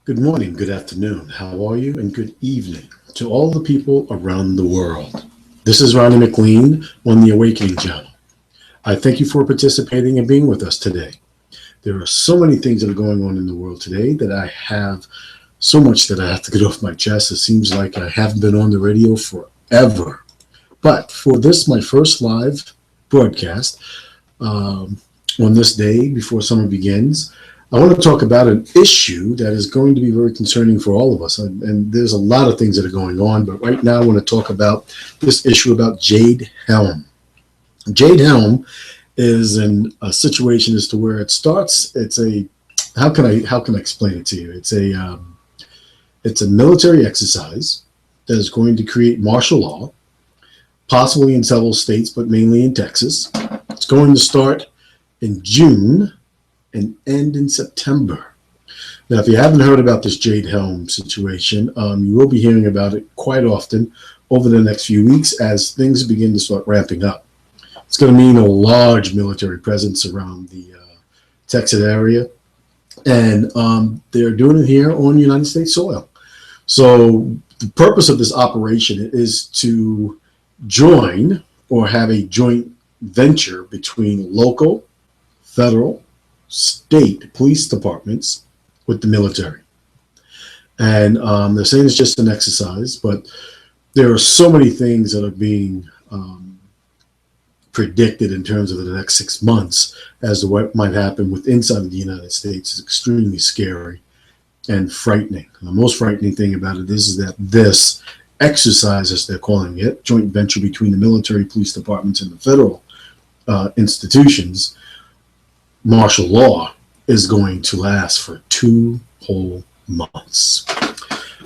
Good morning, good afternoon, how are you, and good evening to all the people around the world. This is Ronnie McLean on the Awakening Channel. I thank you for participating and being with us today. There are so many things that are going on in the world today that I have so much that I have to get off my chest. It seems like I haven't been on the radio forever. But for this, my first live broadcast on this day before summer begins, I want to talk about an issue that is going to be very concerning for all of us. And there's a lot of things that are going on, but right now I want to talk about this issue about Jade Helm. Jade Helm is in a situation as to where it starts. It's a how can I explain it to you? It's a military exercise that is going to create martial law, possibly in several states, but mainly in Texas. It's going to start in June and end in September. Now, if you haven't heard about this Jade Helm situation, you will be hearing about it quite often over the next few weeks as things begin to start ramping up. It's going to mean a large military presence around the Texas area, and they're doing it here on United States soil. So the purpose of this operation is to join or have a joint venture between local, federal, state police departments with the military. And they're saying it's just an exercise, but there are so many things that are being predicted in terms of the next 6 months as to what might happen with inside of the United States. Is extremely scary and frightening. The most frightening thing about it is that this exercise, as they're calling it, joint venture between the military, police departments, and the federal institutions, martial law, is going to last for 2 whole months.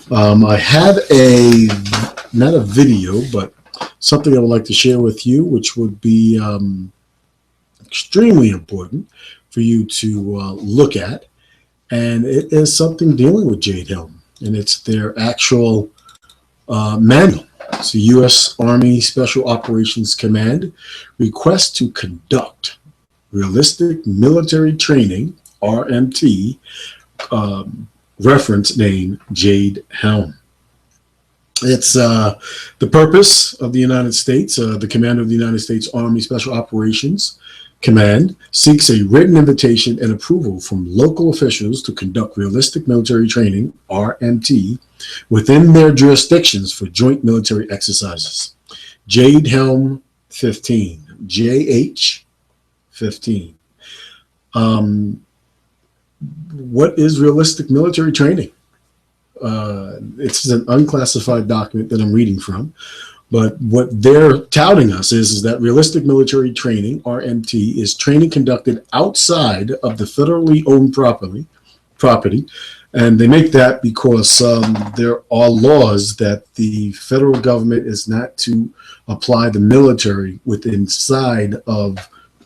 I have not a video, but something I would like to share with you, which would be extremely important for you to look at. And it is something dealing with Jade Helm, and it's their actual manual. It's the U.S. Army Special Operations Command request to conduct realistic military training, RMT, reference name Jade Helm. It's the purpose of the United States. The commander of the United States Army Special Operations Command seeks a written invitation and approval from local officials to conduct realistic military training, RMT, within their jurisdictions for joint military exercises. Jade Helm 15, JH 15. What is realistic military training? It's an unclassified document that I'm reading from, but what they're touting us is that realistic military training, RMT, is training conducted outside of the federally owned property, and they make that because there are laws that the federal government is not to apply the military within inside of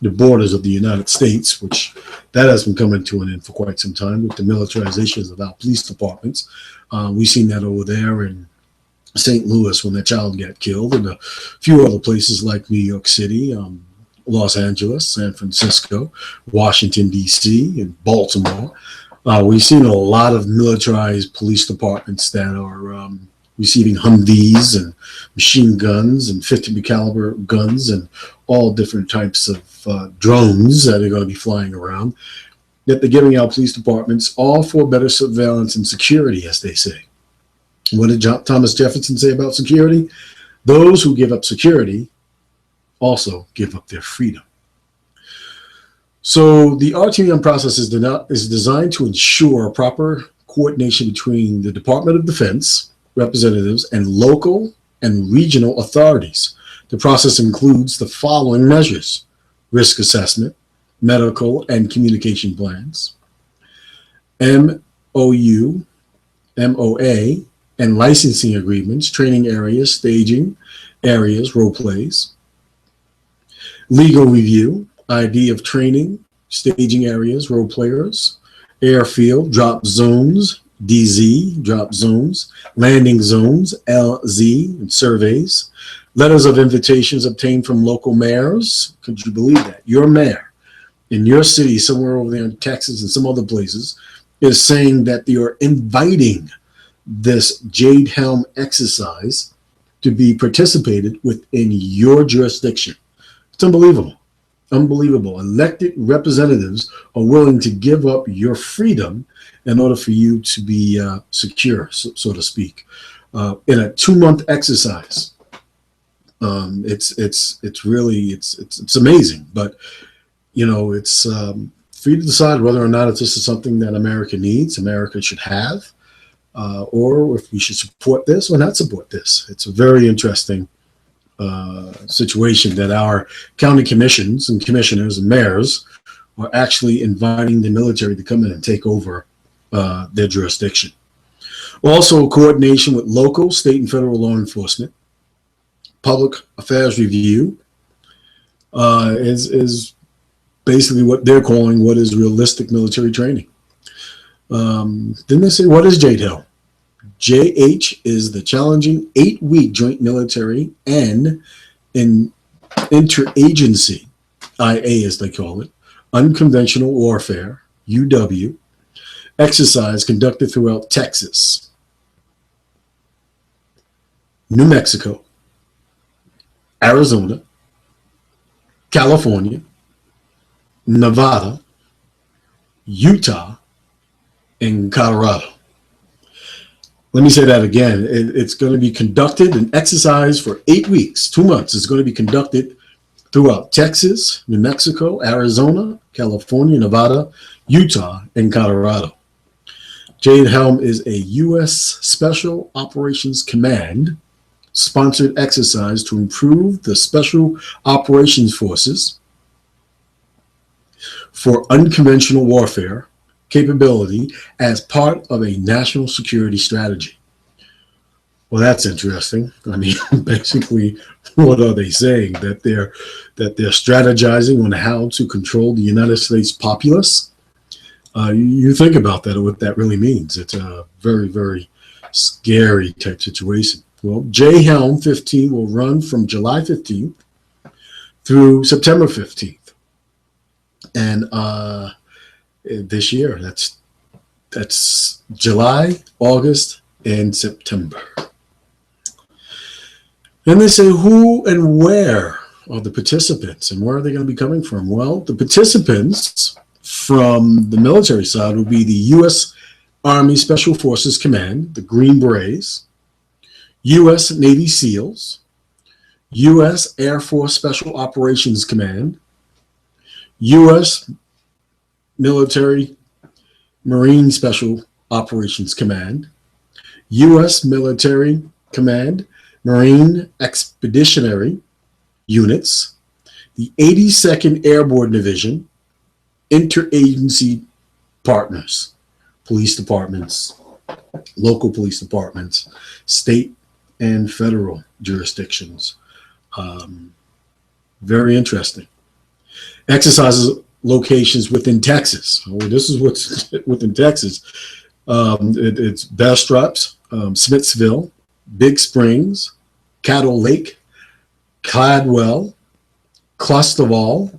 the borders of the United States, which that has been coming to an end for quite some time with the militarizations of our police departments. We've seen that over there in St. Louis when that child got killed, and a few other places like New York City, Los Angeles, San Francisco, Washington, D.C., and Baltimore. We've seen a lot of militarized police departments that are receiving Humvees and machine guns and 50 caliber guns and all different types of drones that are going to be flying around, that they're giving out police departments, all for better surveillance and security, as they say. What did Thomas Jefferson say about security? Those who give up security also give up their freedom. So the RTM process is designed to ensure proper coordination between the Department of Defense representatives and local and regional authorities. The process includes the following measures: risk assessment, medical and communication plans, MOU, MOA, and licensing agreements, training areas, staging areas, role plays, legal review, ID of training, staging areas, role players, airfield, drop zones, DZ, drop zones, landing zones, LZ, and surveys, letters of invitations obtained from local mayors. Could you believe that? Your mayor in your city, somewhere over there in Texas and some other places, is saying that they are inviting this Jade Helm exercise to be participated within your jurisdiction. It's unbelievable. Unbelievable. Elected representatives are willing to give up your freedom in order for you to be secure, so to speak, in a 2-month exercise. It's really it's amazing, but it's for you to decide whether or not this is something that America needs, America should have, or if we should support this or not support this. It's a very interesting situation that our county commissions and commissioners and mayors are actually inviting the military to come in and take over their jurisdiction. Also, coordination with local, state, and federal law enforcement, public affairs review is basically what they're calling what is realistic military training. Then they say, what is Jade Helm? JH is the challenging 8-week joint military and interagency, IA as they call it, unconventional warfare, UW, exercise conducted throughout Texas, New Mexico, Arizona, California, Nevada, Utah, and Colorado. Let me say that again. It's going to be conducted and exercised for 8 weeks, 2 months. It's going to be conducted throughout Texas, New Mexico, Arizona, California, Nevada, Utah, and Colorado. Jade Helm is a U.S. Special Operations Command sponsored exercise to improve the Special Operations Forces for unconventional warfare capability as part of a national security strategy. Well, that's interesting. I mean, basically, what are they saying? That they're strategizing on how to control the United States populace? You think about that, what that really means. It's a very, very scary type situation. Well, Jade Helm 15 will run from July 15th through September 15th. And this year, that's July, August, and September. And they say who and where are the participants and where are they going to be coming from? Well, the participants from the military side will be the U.S. Army Special Forces Command, the Green Berets, U.S. Navy SEALs, U.S. Air Force Special Operations Command, U.S. Military Marine Special Operations Command, U.S. Military Command Marine Expeditionary Units, the 82nd Airborne Division, interagency partners, police departments, local police departments, state and federal jurisdictions. Very interesting. Exercises locations within Texas. Well, this is what's within Texas. It's Bastrop, Smithsville, Big Springs, Cattle Lake, Cladwell, Cristobal,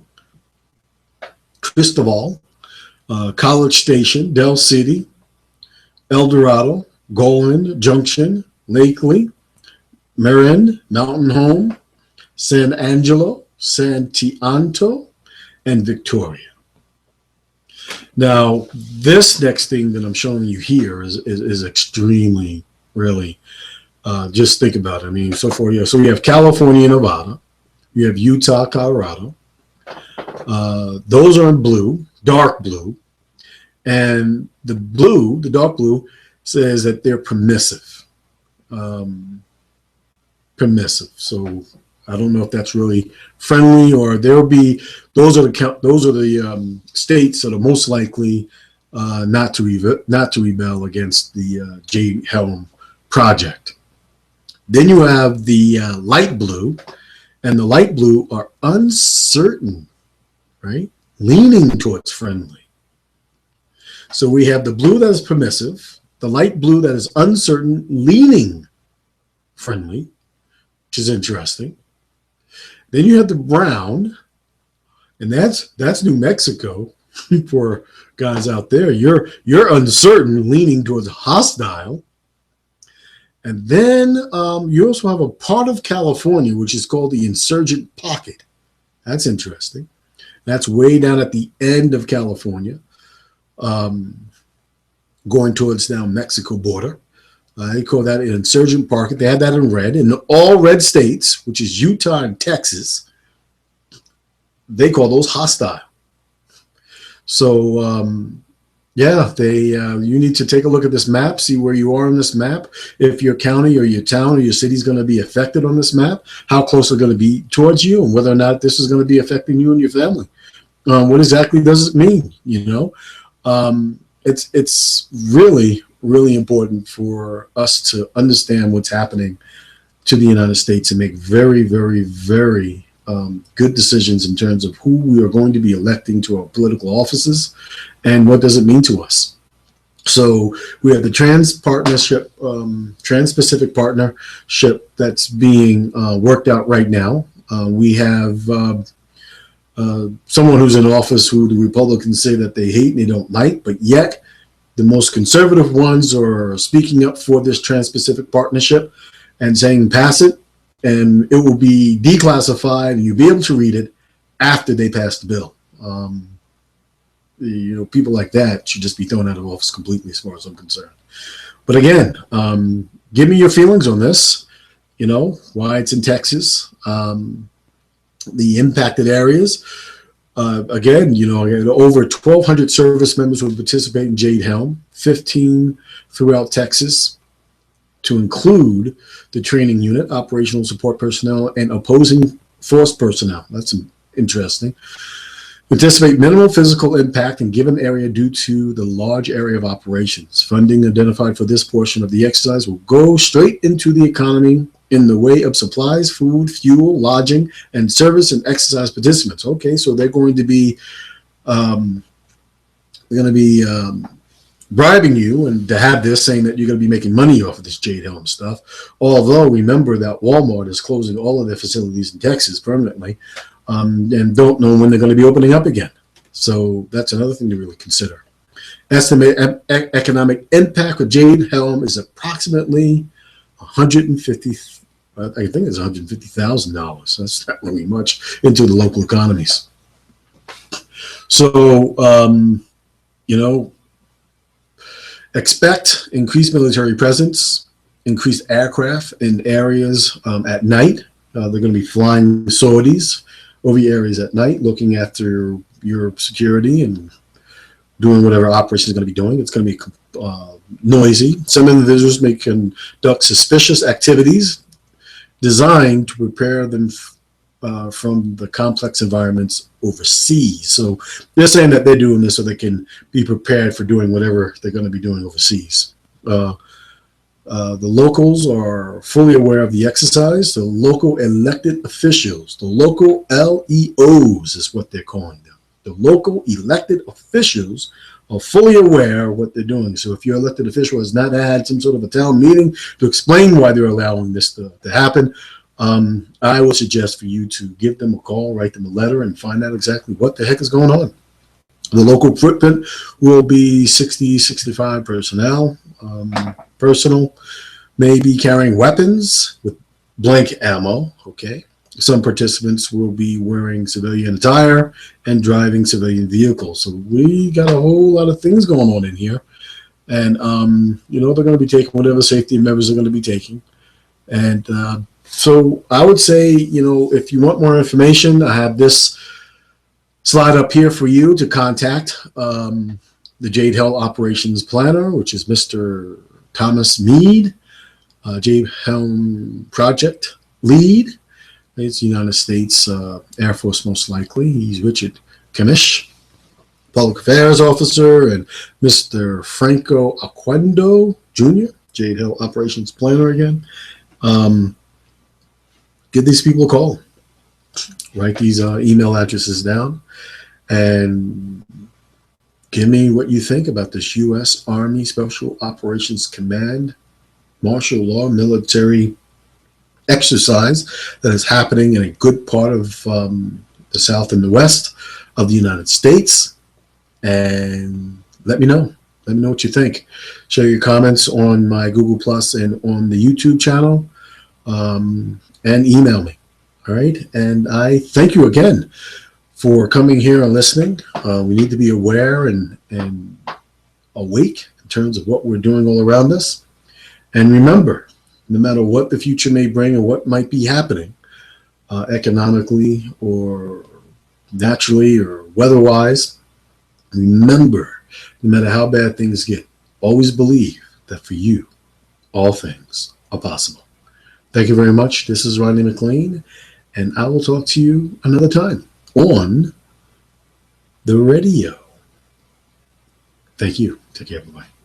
College Station, Del City, El Dorado, Golan Junction, Lakely, Marin, Mountain Home, San Angelo, Santianto, and Victoria. Now, this next thing that I'm showing you here is extremely, really, just think about it. I mean, so far, yeah. So we have California, Nevada. You have Utah, Colorado. Those are in blue, dark blue. And the blue, the dark blue, says that they're permissive. So I don't know if that's really friendly, or there'll be those are the states that are most likely not to rebel against the Jade Helm project. Then you have the light blue, and the light blue are uncertain, right? Leaning towards friendly. So we have the blue that is permissive, the light blue that is uncertain, leaning friendly, which is interesting. Then you have the brown, and that's New Mexico. for guys out there. You're uncertain, leaning towards hostile. And then you also have a part of California, which is called the Insurgent Pocket. That's interesting. That's way down at the end of California, going towards now Mexico border. They call that an Insurgent Pocket. They had that in red. In all red states, which is Utah and Texas, they call those hostile. So, you need to take a look at this map, see where you are on this map. If your county or your town or your city is going to be affected on this map, how close they're going to be towards you, and whether or not this is going to be affecting you and your family. What exactly does it mean? It's really, really important for us to understand what's happening to the United States and make very, very, very good decisions in terms of who we are going to be electing to our political offices and what does it mean to us. So we have the Trans-Pacific Partnership that's being worked out right now. We have someone who's in office who the Republicans say that they hate and they don't like, but yet the most conservative ones are speaking up for this Trans-Pacific Partnership and saying pass it, and it will be declassified and you'll be able to read it after they pass the bill. People like that should just be thrown out of office completely as far as I'm concerned. But again, give me your feelings on this, why it's in Texas, the impacted areas. Again, over 1,200 service members will participate in Jade Helm, 15 throughout Texas, to include the training unit, operational support personnel, and opposing force personnel. That's interesting. Anticipate minimal physical impact in given area due to the large area of operations. Funding identified for this portion of the exercise will go straight into the economy in the way of supplies, food, fuel, lodging, and service and exercise participants. Okay, so they're going to be bribing you and to have this, saying that you're going to be making money off of this Jade Helm stuff. Although remember that Walmart is closing all of their facilities in Texas permanently, and don't know when they're going to be opening up again. So that's another thing to really consider. Estimated economic impact of Jade Helm is approximately $150,000. I think it's $150,000. That's not really much into the local economies. So, expect increased military presence, increased aircraft in areas at night. They're going to be flying sorties over your areas at night, looking after your security and doing whatever operation is going to be doing. It's going to be noisy. Some individuals may conduct suspicious activities designed to prepare them from the complex environments overseas. So they're saying that they're doing this so they can be prepared for doing whatever they're going to be doing overseas. The locals are fully aware of the exercise. The local elected officials, the local LEOs is what they're calling them. The local elected officials are fully aware of what they're doing. So if your elected official has not had some sort of a town meeting to explain why they're allowing this to happen, I would suggest for you to give them a call, write them a letter, and find out exactly what the heck is going on. The local footprint will be 65 personnel. Personal may be carrying weapons with blank ammo, okay? Some participants will be wearing civilian attire and driving civilian vehicles. So we got a whole lot of things going on in here. And, they're going to be taking whatever safety measures are going to be taking. And so I would say, if you want more information, I have this slide up here for you to contact the Jade Helm Operations Planner, which is Mr. Thomas Mead, Jade Helm Project Lead. It's United States Air Force, most likely. He's Richard Kamish, Public Affairs Officer, and Mr. Franco Aquendo Jr., Jade Helm Operations Planner again. Give these people a call. Write these email addresses down and give me what you think about this U.S. Army Special Operations Command martial law military exercise that is happening in a good part of the South and the West of the United States. and let me know. Let me know what you think. Share your comments on my Google Plus and on the YouTube channel, and email me. All right. And I thank you again for coming here and listening. We need to be aware and awake in terms of what we're doing all around us. And remember, no matter what the future may bring or what might be happening economically or naturally or weather-wise, remember, no matter how bad things get, always believe that for you, all things are possible. Thank you very much. This is Rodney McLean, and I will talk to you another time on the radio. Thank you. Take care. Bye-bye.